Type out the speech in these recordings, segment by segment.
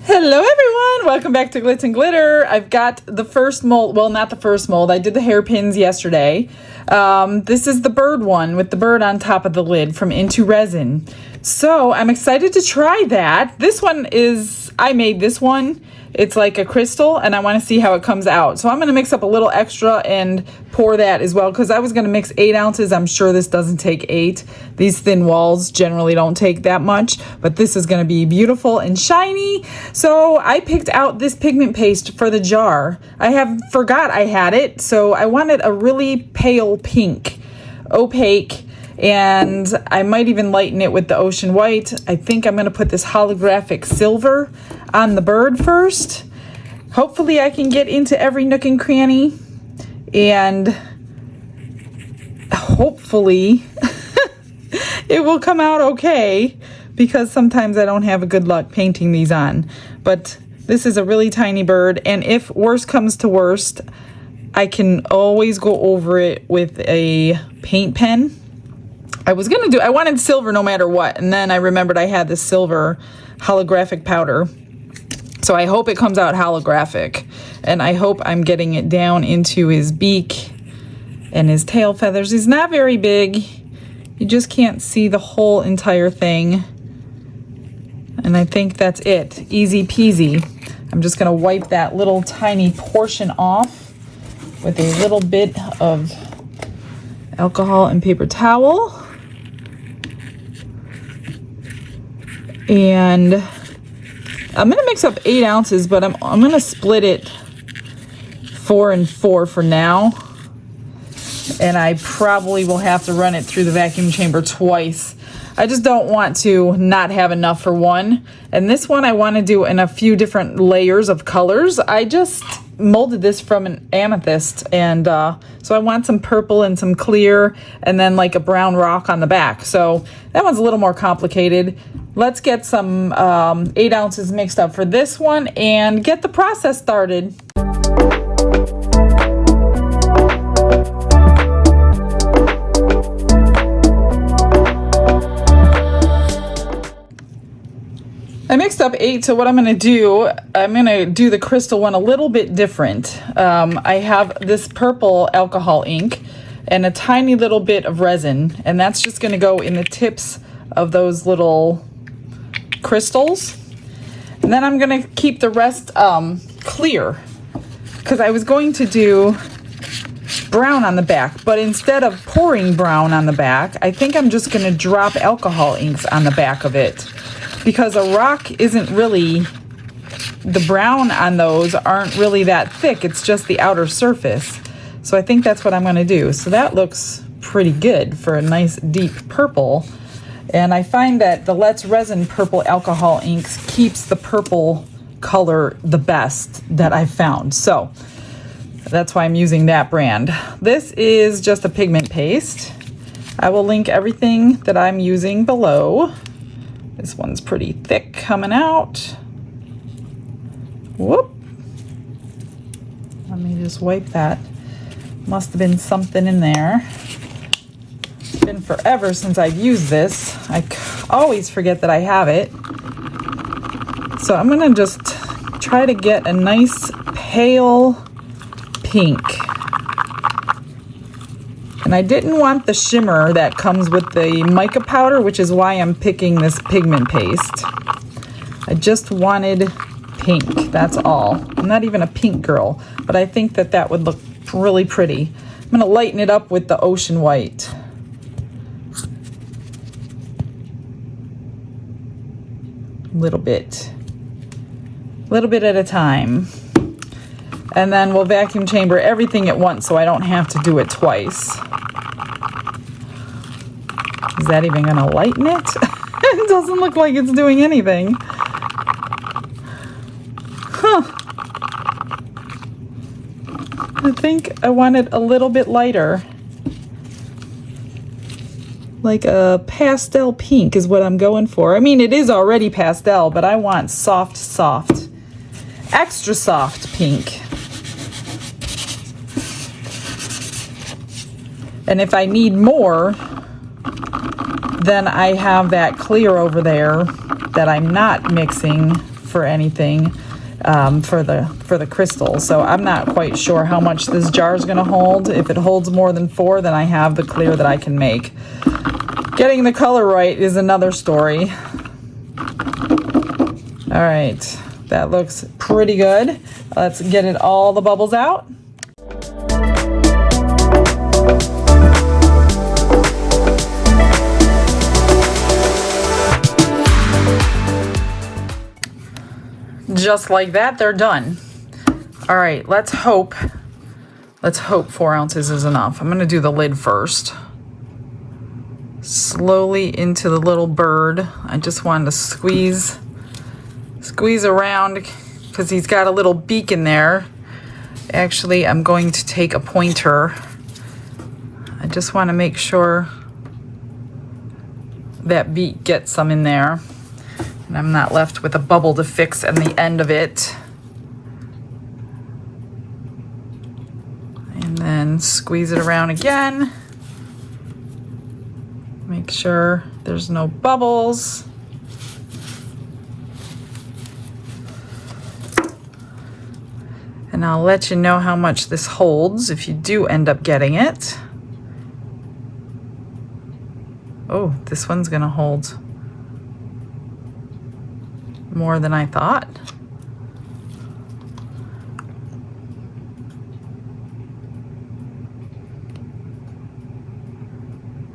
Hello everyone, welcome back to Glitz and Glitter. I've got the first mold, well not the first mold, I did the hairpins yesterday. This is the bird one with the bird on top of the lid from Into Resin. So I'm excited to try that. This one is, I made this one. It's like a crystal and I want to see how it comes out. So I'm going to mix up a little extra and pour that as well because I was going to mix 8 ounces. I'm sure this doesn't take 8. These thin walls generally don't take that much, but this is going to be beautiful and shiny. So I picked out this pigment paste for the jar. I forgot I had it, so I wanted a really pale pink, opaque, and I might even lighten it with the ocean white. I think I'm going to put this holographic silver on the bird first. Hopefully I can get into every nook and cranny, and hopefully it will come out okay, because sometimes I don't have a good luck painting these on. But this is a really tiny bird, and if worst comes to worst, I can always go over it with a paint pen. I wanted silver no matter what, and then I remembered I had this silver holographic powder. So I hope it comes out holographic, and I hope I'm getting it down into his beak and his tail feathers. He's not very big. You just can't see the whole entire thing. And I think that's it. Easy peasy. I'm just gonna wipe that little tiny portion off with a little bit of alcohol and paper towel. And I'm gonna mix up 8 ounces, but I'm gonna split it 4 and 4 for now. And I probably will have to run it through the vacuum chamber twice. I just don't want to not have enough for one. And this one I want to do in a few different layers of colors. I just molded this from an amethyst, and so I want some purple and some clear and then like a brown rock on the back. So that one's a little more complicated. Let's get some 8 ounces mixed up for this one and get the process started. I mixed up 8, so what I'm going to do the crystal one a little bit different. I have this purple alcohol ink and a tiny little bit of resin, and that's just going to go in the tips of those little crystals. And then I'm going to keep the rest clear, because I was going to do brown on the back, but instead of pouring brown on the back, I think I'm just going to drop alcohol inks on the back of it. Because a rock isn't really, the brown on those aren't really that thick. It's just the outer surface. So I think that's what I'm going to do. So that looks pretty good for a nice deep purple. And I find that the Let's Resin purple alcohol inks keeps the purple color the best that I've found. So that's why I'm using that brand. This is just a pigment paste. I will link everything that I'm using below. This one's pretty thick coming out. Whoop. Let me just wipe that. Must have been something in there. It's been forever since I've used this. I always forget that I have it. So I'm gonna just try to get a nice pale pink. And I didn't want the shimmer that comes with the mica powder, which is why I'm picking this pigment paste. I just wanted pink, that's all. I'm not even a pink girl, but I think that that would look really pretty. I'm gonna lighten it up with the ocean white. A little bit at a time. And then we'll vacuum chamber everything at once so I don't have to do it twice. Is that even gonna lighten it? It doesn't look like it's doing anything. Huh. I think I want it a little bit lighter. Like a pastel pink is what I'm going for. I mean, it is already pastel, but I want soft, soft. Extra soft pink. And if I need more, then I have that clear over there that I'm not mixing for anything for the crystal. So I'm not quite sure how much this jar is going to hold. If it holds more than 4, then I have the clear that I can make. Getting the color right is another story. All right, that looks pretty good. Let's get it all the bubbles out. Just like that, they're done. All right, let's hope 4 ounces is enough. I'm gonna do the lid first. Slowly into the little bird. I just wanted to squeeze around because he's got a little beak in there. Actually, I'm going to take a pointer. I just want to make sure that beak gets some in there. And I'm not left with a bubble to fix on the end of it. And then squeeze it around again. Make sure there's no bubbles. And I'll let you know how much this holds if you do end up getting it. Oh, this one's gonna hold more than I thought.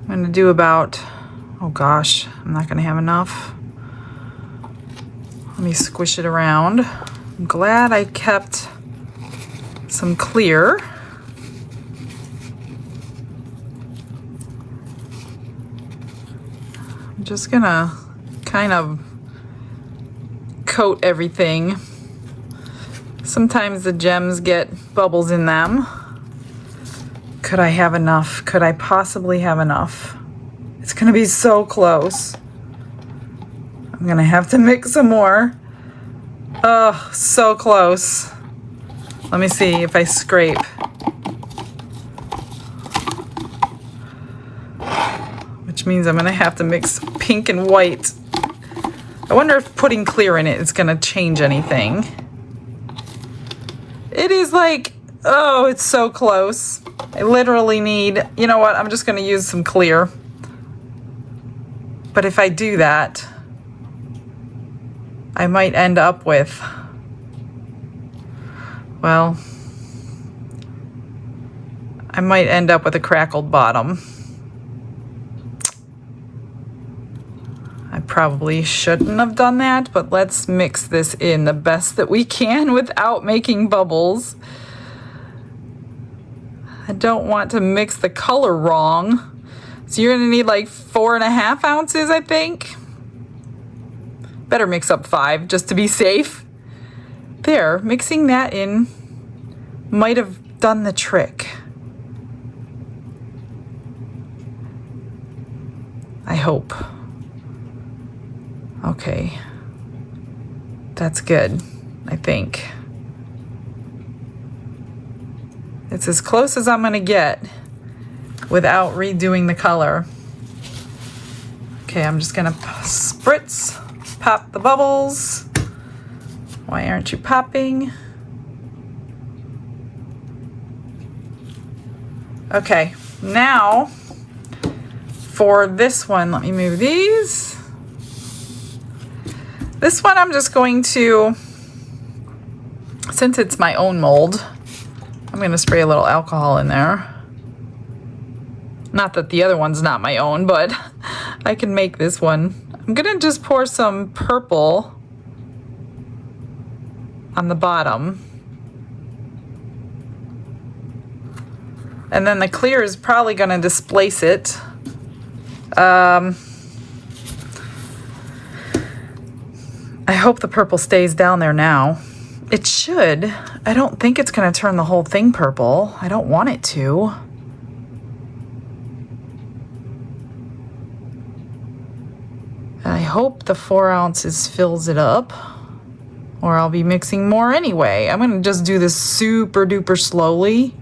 I'm gonna do about, oh gosh, I'm not gonna have enough. Let me squish it around. I'm glad I kept some clear. I'm just gonna kind of coat everything. Sometimes the gems get bubbles in them. Could I have enough? Could I possibly have enough? It's gonna be so close. I'm gonna have to mix some more. Oh, so close. Let me see if I scrape. Which means I'm gonna have to mix pink and white. I wonder if putting clear in it is gonna change anything. It is like, oh, it's so close. I literally need, you know what, I'm just gonna use some clear. But if I do that, I might end up with, well, I might end up with a crackled bottom. I probably shouldn't have done that, but let's mix this in the best that we can without making bubbles. I don't want to mix the color wrong. So you're gonna need like 4.5 ounces, I think. Better mix up 5 just to be safe. There, mixing that in might have done the trick. I hope. Okay. That's good, I think. It's as close as I'm gonna get without redoing the color. Okay, I'm just gonna spritz, pop the bubbles. Why aren't you popping? Okay, now for this one, let me move these. This one I'm just going to, since it's my own mold, I'm going to spray a little alcohol in there. Not that the other one's not my own, but I can make this one. I'm going to just pour some purple on the bottom. And then the clear is probably going to displace it. I hope the purple stays down there now. It should. I don't think it's going to turn the whole thing purple. I don't want it to. I hope the 4 ounces fills it up, or I'll be mixing more anyway. I'm going to just do this super duper slowly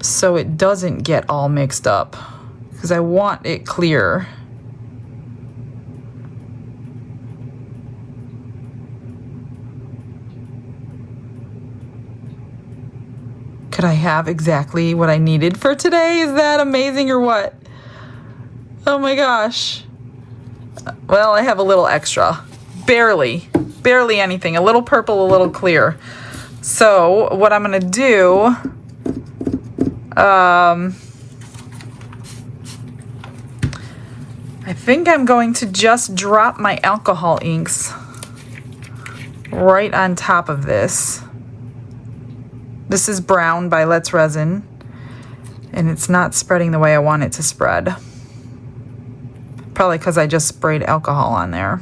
so it doesn't get all mixed up, because I want it clear. Could I have exactly what I needed for today? Is that amazing or what? Oh my gosh. Well, I have a little extra. Barely anything. A little purple, a little clear. So what I'm gonna do, I think I'm going to just drop my alcohol inks right on top of this. This is brown by Let's Resin, and it's not spreading the way I want it to spread. Probably because I just sprayed alcohol on there.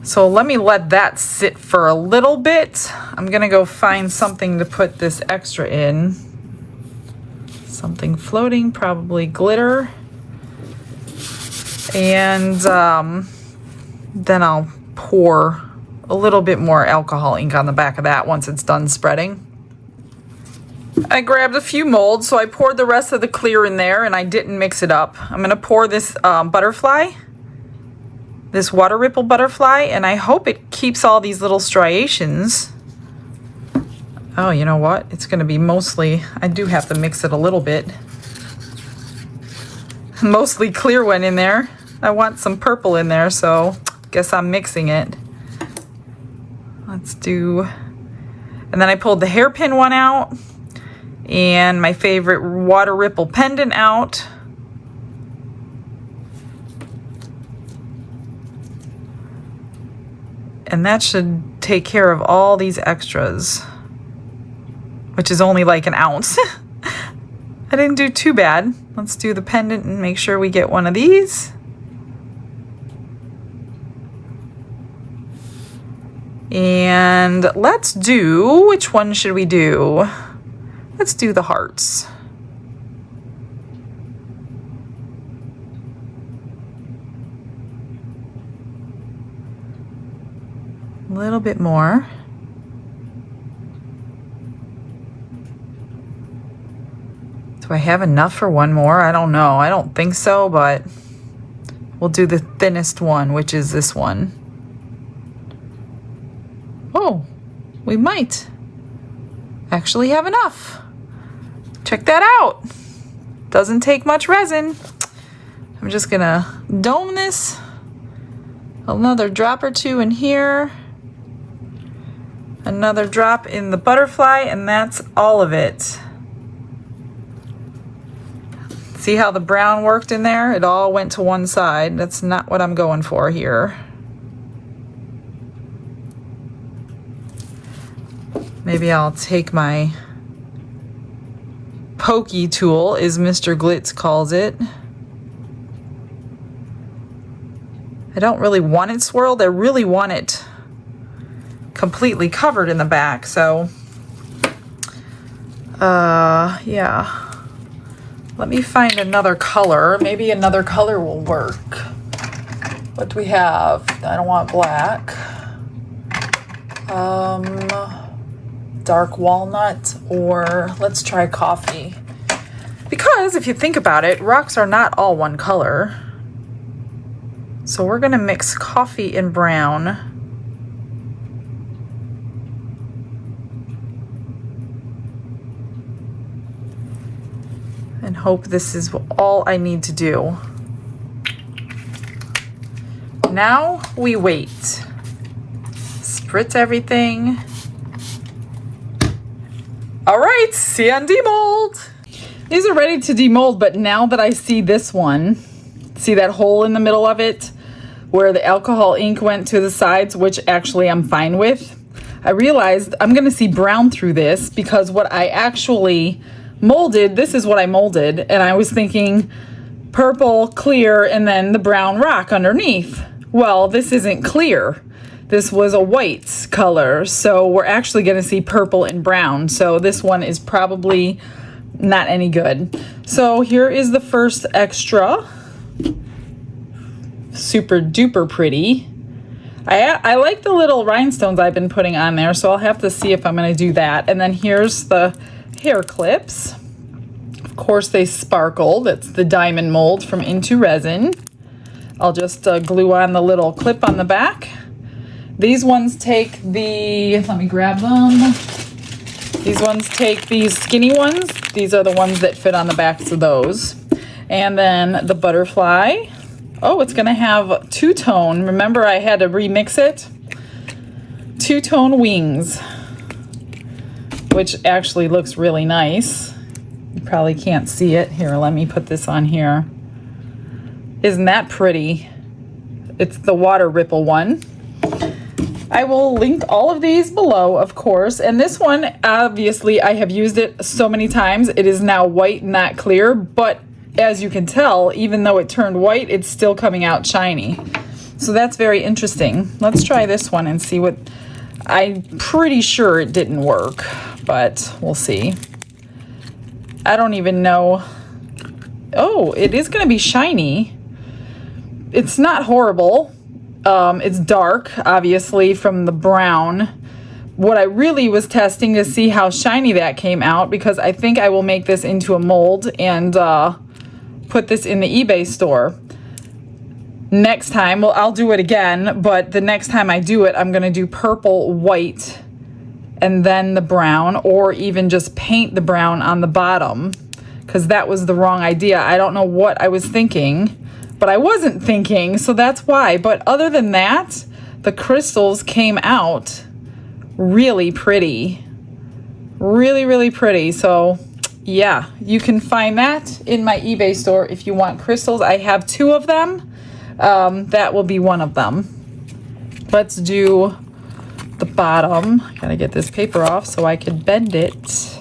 So let me let that sit for a little bit. I'm gonna go find something to put this extra in. Something floating, probably glitter. And then I'll pour a little bit more alcohol ink on the back of that once it's done spreading. I grabbed a few molds, so I poured the rest of the clear in there and I didn't mix it up. I'm gonna pour this butterfly, this water ripple butterfly, and I hope it keeps all these little striations. Oh, you know what? It's gonna be mostly, I do have to mix it a little bit. Mostly clear went in there. I want some purple in there, so guess I'm mixing it. Let's do, and then I pulled the hairpin one out and my favorite water ripple pendant out. And that should take care of all these extras, which is only like an ounce. I didn't do too bad. Let's do the pendant and make sure we get one of these. And let's do, which one should we do? Let's do the hearts. A little bit more. Do I have enough for one more? I don't know. I don't think so, but we'll do the thinnest one, which is this one. Oh, we might actually have enough. Check that out. Doesn't take much resin. I'm just gonna dome this. Another drop or two in here. Another drop in the butterfly, and that's all of it. See how the brown worked in there? It all went to one side. That's not what I'm going for here. Maybe I'll take my pokey tool, as Mr. Glitz calls it. I don't really want it swirled. I really want it completely covered in the back. So, yeah. Let me find another color. Maybe another color will work. What do we have? I don't want black. Dark walnut, or let's try coffee. Because if you think about it, rocks are not all one color. So we're gonna mix coffee and brown. And hope this is all I need to do. Now we wait. Spritz everything. All right, see on demold. These are ready to demold, but now that I see this one, see that hole in the middle of it where the alcohol ink went to the sides, which actually I'm fine with. I realized I'm gonna see brown through this because what I actually molded, this is what I molded, and I was thinking purple, clear, and then the brown rock underneath. Well, this isn't clear. This was a white color, so we're actually gonna see purple and brown. So this one is probably not any good. So here is the first extra. Super duper pretty. I like the little rhinestones I've been putting on there, so I'll have to see if I'm gonna do that. And then here's the hair clips. Of course they sparkle. That's the diamond mold from Into Resin. I'll just glue on the little clip on the back. These ones take the, let me grab them. These ones take these skinny ones. These are the ones that fit on the backs of those. And then the butterfly. Oh, it's gonna have two-tone. Remember I had to remix it? Two-tone wings, which actually looks really nice. You probably can't see it. Here, let me put this on here. Isn't that pretty? It's the water ripple one. I will link all of these below, of course. And this one, obviously, I have used it so many times. It is now white, not clear. But as you can tell, even though it turned white, it's still coming out shiny. So that's very interesting. Let's try this one and see what... I'm pretty sure it didn't work, but we'll see. I don't even know. Oh, it is going to be shiny. It's not horrible. It's dark, obviously, from the brown. What I really was testing to see how shiny that came out, because I think I will make this into a mold and put this in the eBay store. Next time, well, I'll do it again, but the next time I do it, I'm going to do purple, white, and then the brown, or even just paint the brown on the bottom, because that was the wrong idea. I don't know what I was thinking, but I wasn't thinking, so that's why. But other than that, the crystals came out really pretty. Really, really pretty. So, yeah, you can find that in my eBay store if you want crystals. I have 2 of them. That will be one of them. Let's do the bottom. I gotta get this paper off so I can bend it.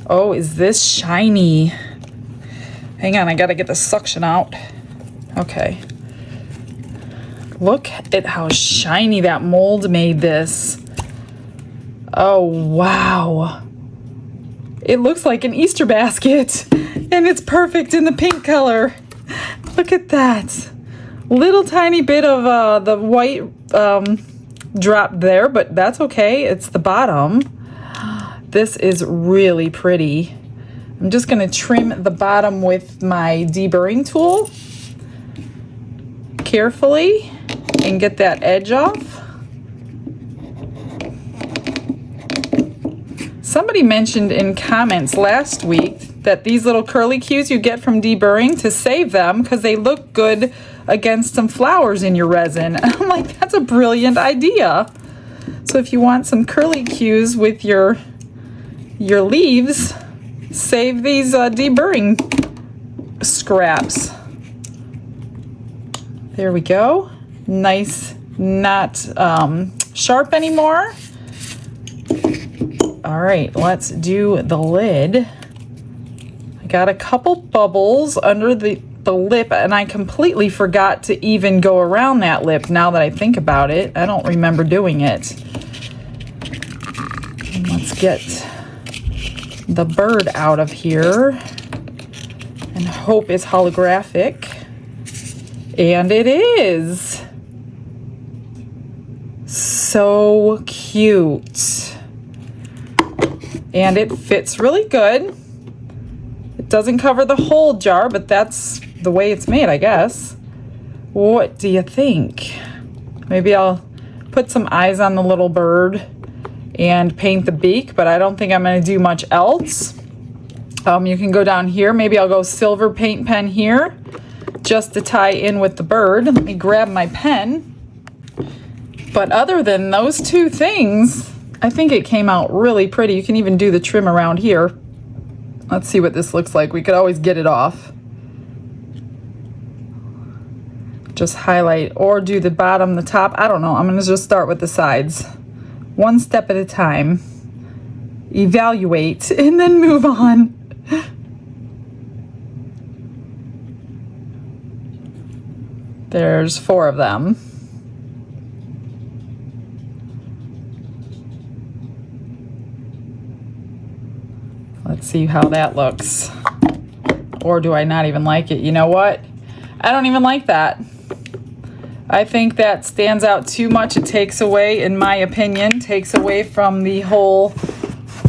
Oh, is this shiny? Hang on, I gotta get the suction out. Okay. Look at how shiny that mold made this. Oh, wow. It looks like an Easter basket, and it's perfect in the pink color. Look at that. Little tiny bit of the white drop there, but that's okay. It's the bottom. This is really pretty. I'm just going to trim the bottom with my deburring tool carefully and get that edge off. Somebody mentioned in comments last week that these little curly cues you get from deburring, to save them because they look good against some flowers in your resin. And I'm like, that's a brilliant idea. So if you want some curly cues with your leaves, save these deburring scraps. There we go. Nice, not sharp anymore. All right, let's do the lid. I got a couple bubbles under the lip, and I completely forgot to even go around that lip now that I think about it. I don't remember doing it. And let's get the bird out of here and hope it's holographic. And it is. So cute. And it fits really good. It doesn't cover the whole jar, but that's the way it's made, I guess. What do you think? Maybe I'll put some eyes on the little bird and paint the beak, but I don't think I'm going to do much else. You can go down here. Maybe I'll go silver paint pen here just to tie in with the bird. Let me grab my pen. But other than those 2 things, I think it came out really pretty. You can even do the trim around here. Let's see what this looks like. We could always get it off. Just highlight or do the bottom, the top. I don't know. I'm going to just start with the sides. One step at a time. Evaluate and then move on. There's 4 of them. Let's see how that looks. Or do I not even like it? You know what? I don't even like that. I think that stands out too much. It takes away, in my opinion, takes away from the whole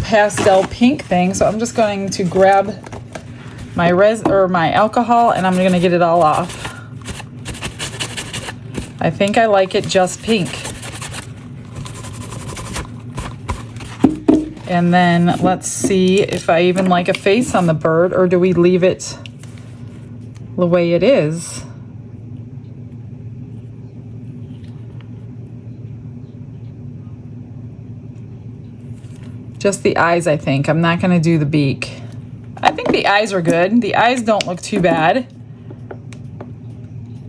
pastel pink thing. So I'm just going to grab my my alcohol, and I'm going to get it all off. I think I like it just pink. And then let's see if I even like a face on the bird, or do we leave it the way it is? Just the eyes, I think. I'm not going to do the beak. I think the eyes are good. The eyes don't look too bad.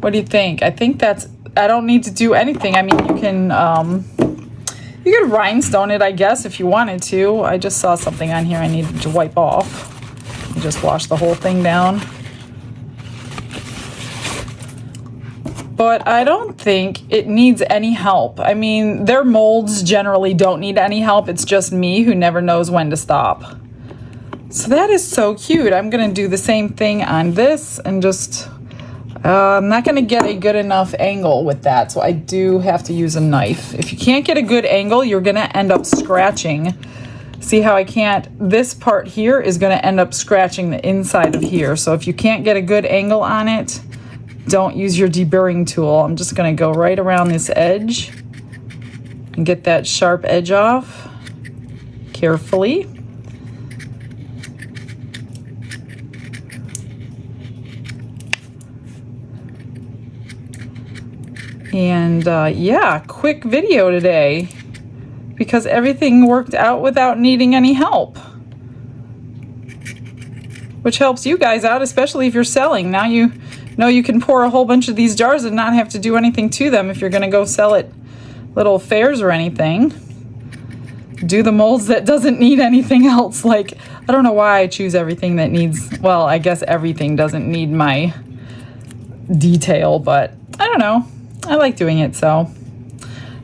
What do you think? I think that's, I don't need to do anything. I mean, you can rhinestone it, I guess, if you wanted to. I just saw something on here I needed to wipe off. Just wash the whole thing down. But I don't think it needs any help. I mean, their molds generally don't need any help. It's just me who never knows when to stop. So that is so cute. I'm going to do the same thing on this and just... I'm not going to get a good enough angle with that, so I do have to use a knife. If you can't get a good angle, you're going to end up scratching. See how I can't? This part here is going to end up scratching the inside of here. So if you can't get a good angle on it, don't use your deburring tool. I'm just going to go right around this edge and get that sharp edge off carefully. And yeah, quick video today because everything worked out without needing any help, which helps you guys out, especially if you're selling. Now you know you can pour a whole bunch of these jars and not have to do anything to them if you're going to go sell at little fairs or anything. Do the molds that doesn't need anything else. Like, I don't know why I choose everything that needs, well, I guess everything doesn't need my detail, but I don't know. I like doing it, so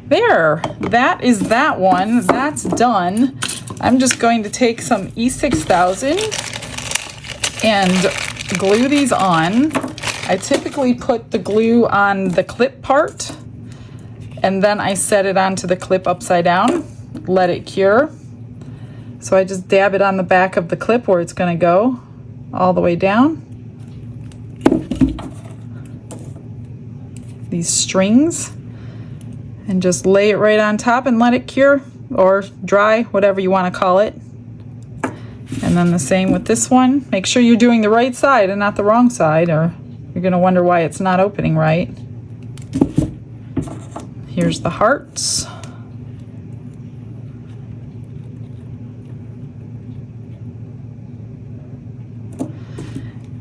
there, that is that one. That's done. I'm just going to take some E6000 and glue these on. I typically put the glue on the clip part, and then I set it onto the clip upside down, let it cure. So I just dab it on the back of the clip where it's going to go all the way down. These strings, and just lay it right on top and let it cure or dry, whatever you want to call it. And then the same with this one. Make sure you're doing the right side and not the wrong side, or you're going to wonder why it's not opening right. Here's the hearts.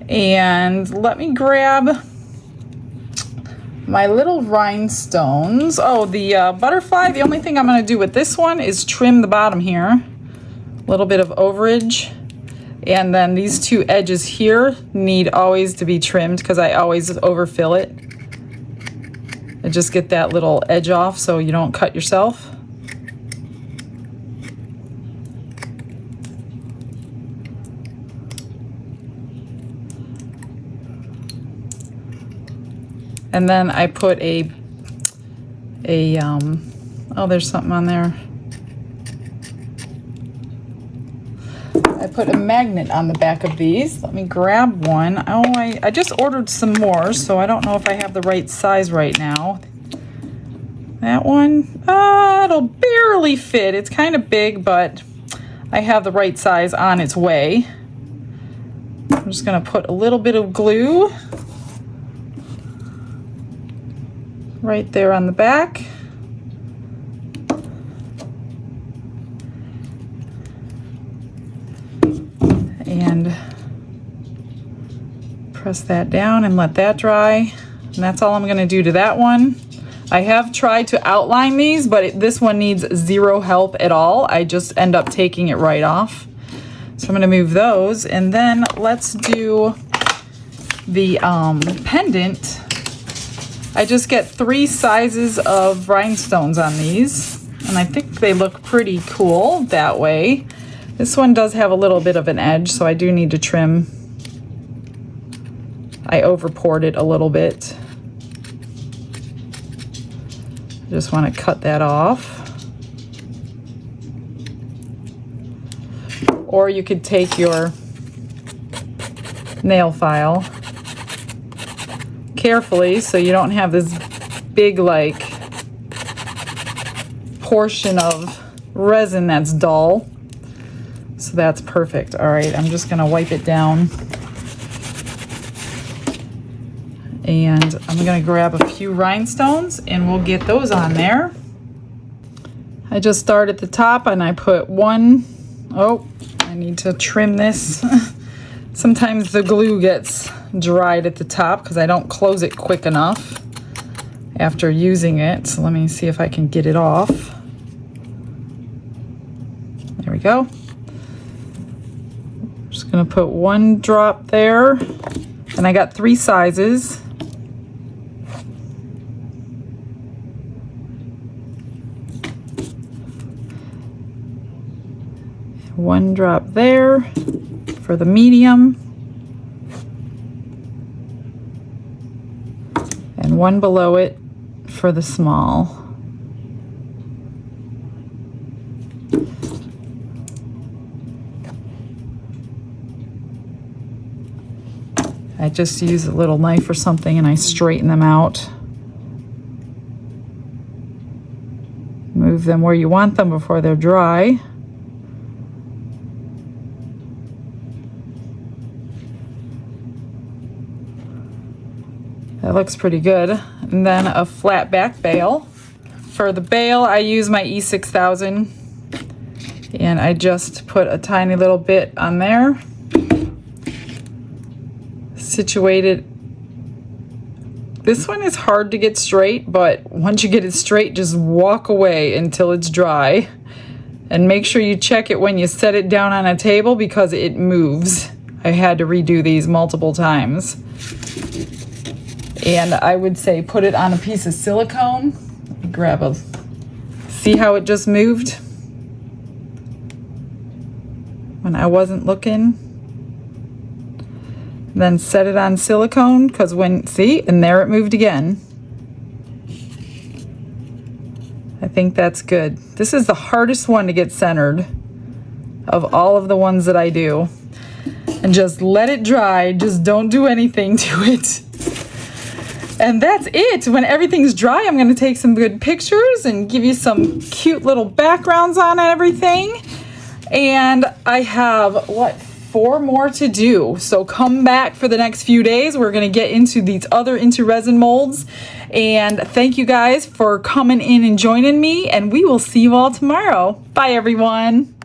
And let me grab my little rhinestones. Oh, the butterfly, the only thing I'm going to do with this one is trim the bottom here. A little bit of overage. And then these two edges here need always to be trimmed because I always overfill it. And just get that little edge off so you don't cut yourself. And then I put oh, there's something on there. I put a magnet on the back of these. Let me grab one. Oh, I just ordered some more, so I don't know if I have the right size right now. That one, it'll barely fit. It's kind of big, but I have the right size on its way. I'm just gonna put a little bit of glue right there on the back. And press that down and let that dry. And that's all I'm going to do to that one. I have tried to outline these, but this one needs zero help at all. I just end up taking it right off. So I'm going to move those. And then let's do the pendant. I just get 3 sizes of rhinestones on these, and I think they look pretty cool that way. This one does have a little bit of an edge, so I do need to trim. I over poured it a little bit. I just want to cut that off. Or you could take your nail file carefully so you don't have this big like portion of resin that's dull. So that's perfect. All right, I'm just gonna wipe it down. And I'm gonna grab a few rhinestones and we'll get those on there. I just start at the top and I put one. Oh, I need to trim this. Sometimes the glue gets dried at the top because I don't close it quick enough after using it. So let me see if I can get it off. There we go. Just gonna put one drop there. And I got 3 sizes. One drop there for the medium. And one below it for the small. I just use a little knife or something and I straighten them out. Move them where you want them before they're dry. That looks pretty good. And then a flat back bail. For the bail, I use my E6000 and I just put a tiny little bit on there. Situate it. This one is hard to get straight, but once you get it straight, just walk away until it's dry. And make sure you check it when you set it down on a table because it moves. I had to redo these multiple times. And I would say put it on a piece of silicone. Grab a, see how it just moved when I wasn't looking? Then set it on silicone because when, see, and there it moved again. I think that's good. This is the hardest one to get centered of all of the ones that I do. And just let it dry, just don't do anything to it. And that's it. When everything's dry, I'm going to take some good pictures and give you some cute little backgrounds on everything. And I have, what, 4 more to do. So come back for the next few days. We're going to get into these other resin molds. And thank you guys for coming in and joining me. And we will see you all tomorrow. Bye, everyone.